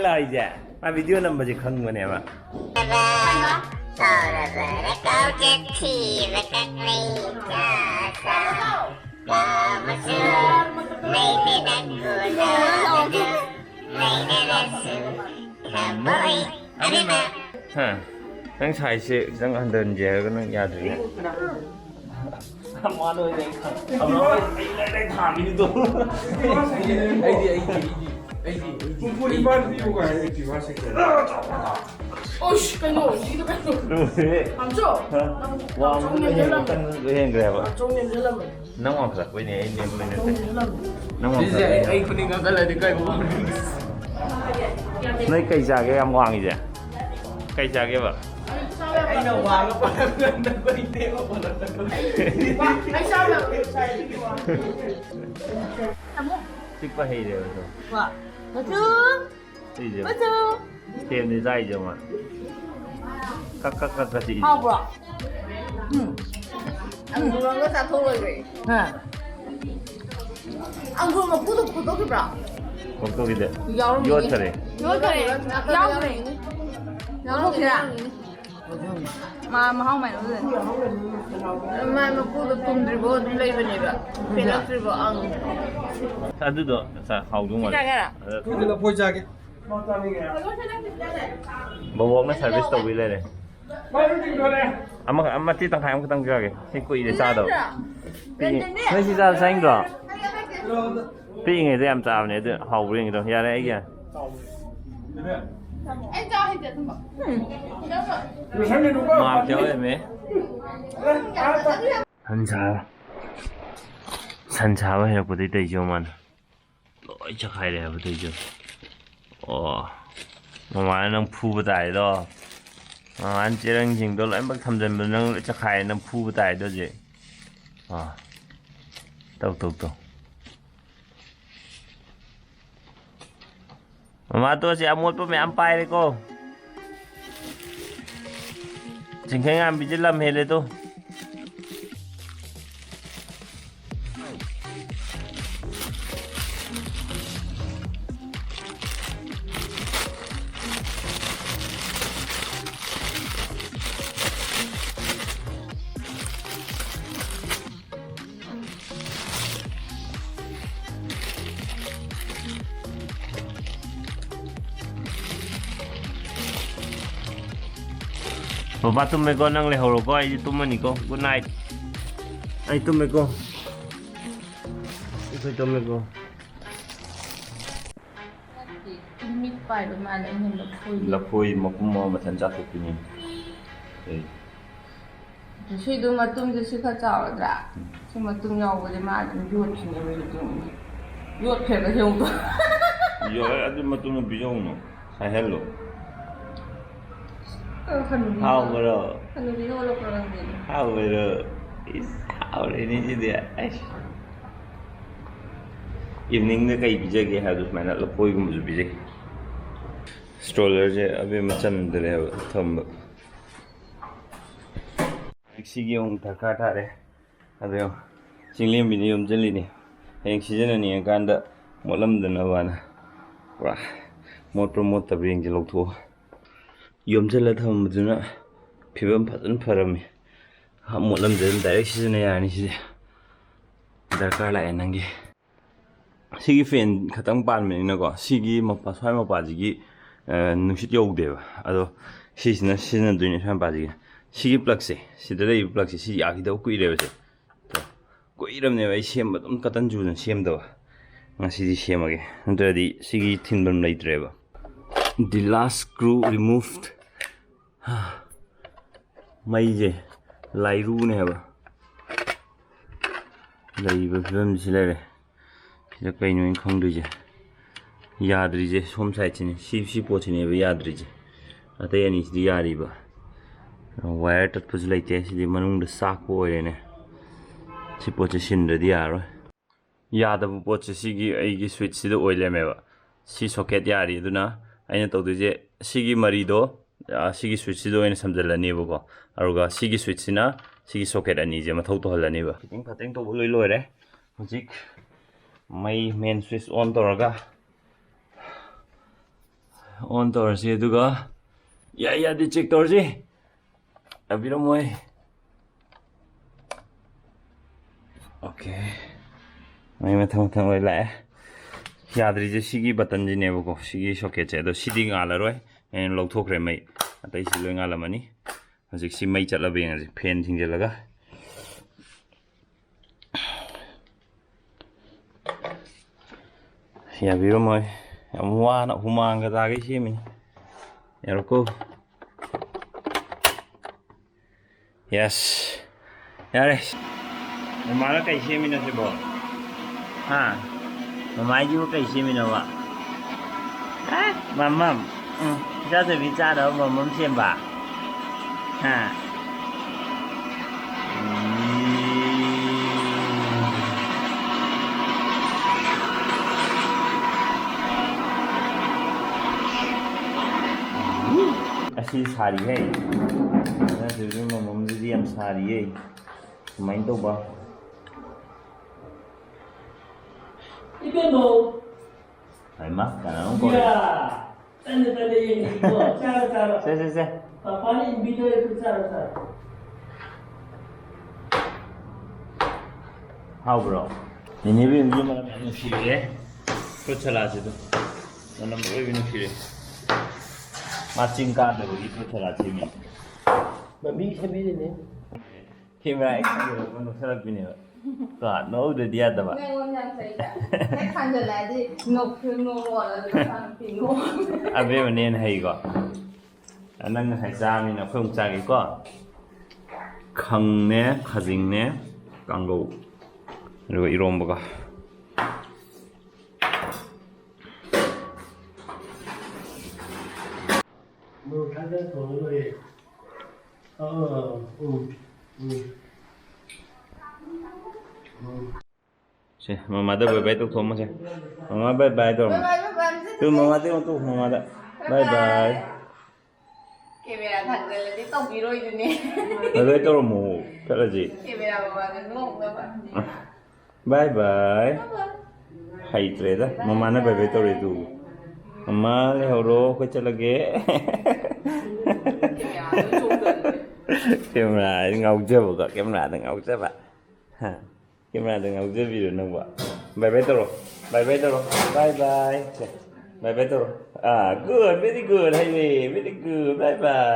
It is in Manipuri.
이제. 아 비디오 넘버지 큰 거네 봐. Đang xài sự đang ăn đơn về cái nó nhà thì tham quan thôi đấy không nói đây thảm đi tôi ấy gì phụ ban đi qua ấy chỉ qua sẽ 오씨 빼노 이거 빼노 안줘 와 오늘 tăng cái hàng kẹp ạ 종님 열라면 nó ngon thật với này anh em mình nó ngon thật anh không nên ngắt lại thì cây của bọn nơi cây già cái em hoàng gì vậy cây già cái vợ anh nào hoàng nó còn đang quay tiêu còn anh sao vậy Chakpa hay rồi 와 맞죠 gì vậy 맞죠 tiền thì dai rồi mà các gì 아 뭐야 안 그런 거다 도로래 안 그러면 구독해봐 còn tôi cái đấy 여름이 vô trời 여름이 여름이 mà không mày nói gì mà nó 구독 좀 들고 레이븐이가 필요 들고 안 사드도 사 하우동 말 그거 보자게 bố nó service tàu đi lên này amma tí tăng hàng cái tăng ra kìa cái quỷ để xa đâu nó chỉ ra xanh rồi tí ngày thì em chào này được hầu riêng rồi ra đây kìa em cho thì được không mà cháu em ấy 산차와 해갖고 되죠만 너희 착하게 해도 되죠 많은 푸부다이도 안 찌렁징도 엠박 탐전면은 착하게는 푸부다이도지 또 mà tôi sẽ mua cho mẹ ăn pai đấy cô chính khách ăn bị chết lâm hết đấy tôi Bapak tumeko nang lehoro ko ay tumaniko. Good night. Ay tumeko. Ito tumeko. mit pai do man em Lapoi makumo matanjak ko kini. suy đúng mà tung thì suy khá chảo đã nhưng mà tung nhau với mà cũng ruột thì mình tung ruột phải cái dùng to Yo adu matuna bijono. Say hello. How bro? video lo kurang din. How bro? Is how ini jadi. Evening में कई बीजे के हैं उसमें ना लपोई को मुझे बीजे स्ट्रोलर जे अभी मचन दले थम एक्सीगी उन थका थारे अदे चिंगलिम बिनी उम जली ने एक सीजन ने कांदा मोलम दनवाना पूरा मोट प्रमोट तबरिंग जे लोग थो यम जले थम मजुना फिबम फजन फरमी हम मोलम जन डायरेक्ट सीजन यानी सी दरकार लाए नंगे Sigi fan khatang pan me na ko sigi mapa swai mapa ji gi nusit yog de ba ado sisina sisina duine swai pa ji sigi plug se sida dei plug se si ya gi do kui re ba se to kui ram ne ba sem ba dum katan ju na sem do nga si di sem age ndra di sigi thin ban lai tre ba the last screw removed mai je lai ru ne ba lai ba phim si le 이제 그냥 공들지 야들이지 솜사이치니 시포치니 왜 야들이지 아대야니 이 야리바 와이어 터프즈 라이테시 만웅도 싹고 오래네 시포치 신르디 야로 야다부 포치 시기 아이기 스위치도 오일레메바 시 소켓 야리두나 아이나 또드제 시기 머리도 시기 스위치도 오이나 삼절라니보고 아루가 시기 스위치나 시기 소켓 아니제 마토도 할라니바 팅 파팅 또 볼로이로레 hojik mai main switch on toraga ꯑꯣꯟ ꯇꯧꯔꯁꯤ ꯑꯗꯨꯒ ꯌꯥꯏ ꯌꯥꯗꯦ ꯆꯦꯛ ꯇꯧꯔꯁꯤ ꯌꯥꯕꯤꯔꯝꯃꯣꯏ ꯑꯣꯀꯦ ꯃꯩ ꯃꯊꯪ ꯂꯣꯏ ꯂꯥꯛꯑꯦ ꯌꯥꯗ꯭ꯔꯤꯁꯦ ꯁꯤꯒꯤ ꯕꯇꯟꯁꯤꯅꯦꯕꯀꯣ ꯁꯤꯒꯤ ꯁꯣꯀꯦꯠꯁꯦ ꯑꯗꯣ ꯁꯤꯗꯤ ꯉꯥꯜꯂꯔꯣꯏ ꯑꯩꯅ ꯂꯧꯊꯣꯛꯈ꯭ꯔꯦ ꯃꯩ ꯑꯇꯩꯁꯤ ꯂꯣꯏ ꯉꯥꯜꯂꯝꯃꯅꯤ ꯍꯧꯖꯤꯛ ꯁꯤ ꯃꯩ ꯆꯠꯂꯕ ꯌꯦꯡꯉꯁꯤ ꯐꯦꯟ ꯊꯤꯡꯖꯤꯜꯂꯒ ꯌꯥꯕꯤꯔꯝꯃꯣꯏ ꯌꯥꯝ ꯋꯥꯅ ꯍꯨꯃꯥꯡꯒ ꯇꯥꯒꯩ ꯁꯦꯝꯃꯤꯅꯤ ꯌꯥꯔꯣꯀꯣ ꯌꯦꯁ ꯌꯥꯔꯦ ꯃꯃꯥꯅ ꯀꯩ ꯁꯦꯝꯃꯤꯅꯣ ꯁꯤꯕꯣ ꯍꯥ ꯃꯃꯥꯏꯁꯤꯕꯨ ꯀꯩ ꯁꯦꯝꯃꯤꯅꯣꯕ ꯃꯃꯝ ꯆꯥꯗꯕꯤ ꯆꯥꯗꯕ ꯃꯃꯝ ꯁꯦꯝꯕ ꯍꯥ ꯑꯁꯤ ꯁꯥꯔꯤꯍꯦ ꯅꯠꯇ꯭ꯔꯁꯨ ꯃꯃꯝꯗꯨꯗꯤ ꯌꯥꯝ ꯁꯥꯔꯤꯌꯦ ꯀꯃꯥꯏꯅ ꯇꯧꯕ 이거 ꯍꯩꯃꯥ ꯀꯅꯥꯅꯣ ꯀꯧꯔꯦ 야, 딴데 이거 짜라. 세 빨리 비디오에 그 짜라. 하우브로 니네비 음주만 하면 안 필요해 프로첼라지도 너는 뭐 여기는 필요해 마침 가도 이 프로첼라지미 미 세미네. 카메라 액션으로 뭐 살았비네요 까 너도 디아다바 아베면 해이거 ꯅꯪ ꯉꯁꯥꯏ ꯆꯥꯕꯅꯤꯅ ꯑꯩꯈꯣꯏ ꯑꯃꯨꯛ ꯆꯥꯒꯦꯀꯣ ꯈꯪꯅꯦ ꯈꯥꯖꯤꯡꯅꯦ ꯀꯥꯡꯒꯧ ꯑꯗꯨꯒ ꯏꯔꯣꯝꯕꯒ 뭐 간장 더 넣어야. ꯁꯦ ꯃꯃꯥꯗ ꯕꯥꯏ ꯕꯥꯏ ꯇꯧꯊꯣꯛꯑꯝꯃꯁꯦ ꯃꯃꯥ ꯕꯥꯏ ꯕꯥꯏ ꯇꯧꯔꯝꯃꯣ ꯇꯨ ꯃꯃꯥꯗ ꯇꯧ ꯃꯃꯥꯗ ꯕꯥꯏ ꯕꯥꯏ Camera thẳng đi tông rồi đi nè. ꯕꯥꯏ ꯕꯥꯏ ꯇꯧꯔꯝꯃꯣ ꯆꯠꯂꯁꯤ Camera bà nó ngốc ꯕꯥꯏ ꯕꯥꯏ ꯍꯩꯇ꯭ꯔꯦꯗ ꯃꯃꯥꯅ ꯕꯥꯏ ꯕꯥꯏ ꯇꯧꯔꯦ ꯇꯨ ꯃꯃꯥ ꯂꯩꯍꯧꯔꯣ ꯑꯩꯈꯣꯏ ꯆꯠꯂꯒꯦ ꯀꯦꯃꯦꯔꯥꯗ ꯉꯥꯎꯖꯕꯀꯣ ꯀꯦꯃꯦꯔꯥꯗ ꯉꯥꯎꯖꯕ ꯀꯦꯃꯦꯔꯥꯗ ꯉꯥꯎꯖꯕꯤꯔꯣ ꯅꯪꯕ ꯕꯥꯏ ꯕꯥꯏ ꯇꯧꯔꯣ ꯕꯥꯏ ꯕꯥꯏ ꯇꯧꯔꯣ ꯕꯥꯏ ꯕꯥꯏ ꯕꯥꯏ ꯕꯥꯏ ꯇꯧꯔꯣ ꯒꯨꯗ ꯚꯦꯔꯤ ꯒꯨꯗ ꯍꯩꯔꯦ ꯚꯦꯔꯤ ꯒꯨꯗ ꯕꯥꯏ ꯕꯥꯏ